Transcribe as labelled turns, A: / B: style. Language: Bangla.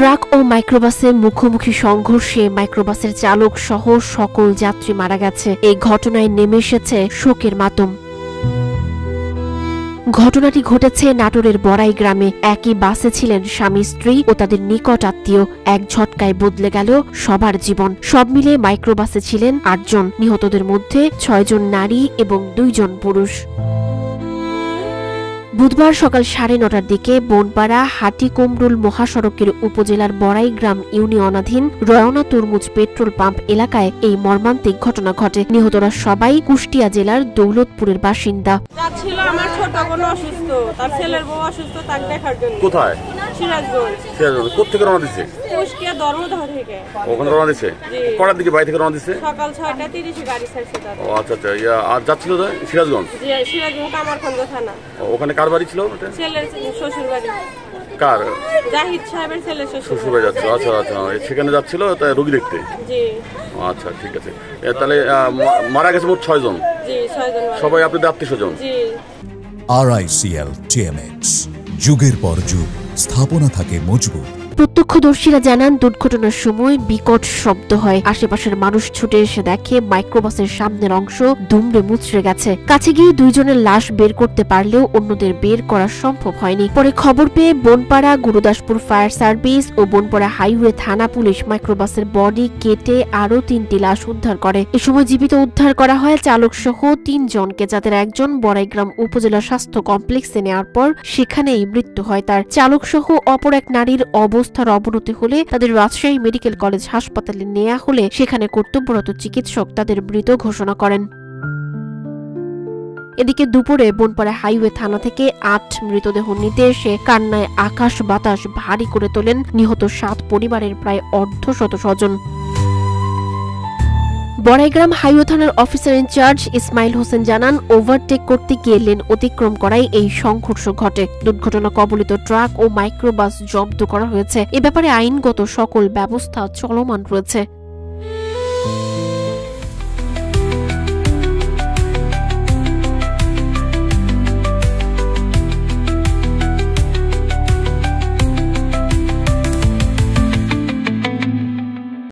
A: ট্রাক ও মাইক্রোবাসের মুখোমুখি সংঘর্ষে মাইক্রোবাসের চালক সহ সকল যাত্রী মারা গেছে। এই ঘটনায় নেমে এসেছে শোকের মাতম। ঘটনাটি ঘটেছে নাটোরের বড়াই গ্রামে। একই বাসে ছিলেন স্বামী স্ত্রী ও তাদের নিকট আত্মীয়। এক ঝটকায় বদলে গেল সবার জীবন। সব মিলে মাইক্রোবাসে ছিলেন ৮ জন। নিহতদের মধ্যে ৬ জন নারী এবং ২ জন পুরুষ। বুধবার সকাল ৯:৩০টার দিকে বনপাড়া হাটিকুমরুল মহাসড়কের উপজেলার বড়াই গ্রাম ইউনিয়নাধীন রয়না তরমুজ পেট্রোল পাম্প এলাকায় এই মর্মান্তিক ঘটনা ঘটে। নিহতরা সবাই কুষ্টিয়া জেলার দৌলতপুরের বাসিন্দা।
B: আমার ছোট বোন অসুস্থ, তার ছেলের বউ অসুস্থ, তাকে দেখার জন্য।
C: কোথায়?
B: সিরাজগঞ্জ।
C: সিরাজগঞ্জ কোথা থেকে রওনা দিছে?
B: কুষ্টিয়া ধর্মদহ থেকে।
C: ওখানে রওনা দিছে? কটার দিকে বাড়ি থেকে রওনা দিছে?
B: সকাল ৬:৩০ গাড়ি ছাড়ছে তারা।
C: ও আচ্ছা আচ্ছা। আর যাচ্ছিল তো সিরাজগঞ্জ?
B: জি, সিরাজগঞ্জ কামারখন্দ থানা।
C: ওখানে কার বাড়ি ছিল?
B: ছেলের শ্বশুর বাড়ি।
C: কার?
B: জাহিদ সাহেবের ছেলের শ্বশুর
C: বাড়ি যাচ্ছে। আচ্ছা আচ্ছা, সেখানে যাচ্ছিল তাই রোগী দেখতে?
B: জি।
C: আচ্ছা ঠিক আছে। তাহলে মারা গেছে মোট ৬ জন?
B: জি, ৬ জন।
C: সবাই আপনাদের আত্মীয়স্বজন?
B: জি।
D: RICL TMX, যুগের পর যুগ স্থাপনা থাকে মজবুত।
A: প্রত্যক্ষদর্শীরা জানান দুর্ঘটনার সময় বিকট শব্দ হয়। আশেপাশের মানুষ ছুটে এসে দেখে মাইক্রোবাসের সামনের অংশ দুমড়ে মুচড়ে গেছে। কাছে গিয়ে ২ জনের লাশ বের করতে পারলেও অন্যদের বের করা সম্ভব হয়নি। পরে খবর পেয়ে বনপাড়া গুরুদাসপুর ফায়ার সার্ভিস ও বনপাড়া হাইওয়ে থানা পুলিশ মাইক্রোবাসের বডি কেটে আরো ৩টি লাশ উদ্ধার করে। এ সময় জীবিত উদ্ধার করা হয় চালক সহ ৩ জনকে, যাদের একজন বড়াইগ্রাম উপজেলা স্বাস্থ্য কমপ্লেক্সে নেওয়ার পর সেখানেই মৃত্যু হয় তার। চালক সহ অপর এক নারীর অবস্থার অবনতি হলে তাদের রাজশাহী মেডিকেল কলেজ হাসপাতালে নেওয়া হলে সেখানে কর্তব্যরত চিকিৎসক তাদের মৃত ঘোষণা করেন। এদিকে দুপুরে বনপাড়া হাইওয়ে থানা থেকে ৮ মৃতদেহ নিতে এসে কান্নায় আকাশ বাতাস ভারী করে তোলেন নিহত ৭ পরিবারের প্রায় অর্ধশত স্বজন। বড়াইগ্রাম হাইওয়ে থানার অফিসার ইনচার্জ ইসমাইল হোসেন জানান, ওভারটেক করতে গিয়ে লেন অতিক্রম করায় এই সংঘর্ষ ঘটে। দুর্ঘটনা কবলিত ট্রাক ও মাইক্রোবাস জব্দ করা হয়েছে। এ ব্যাপারে আইনগত সকল ব্যবস্থা চলমান রয়েছে।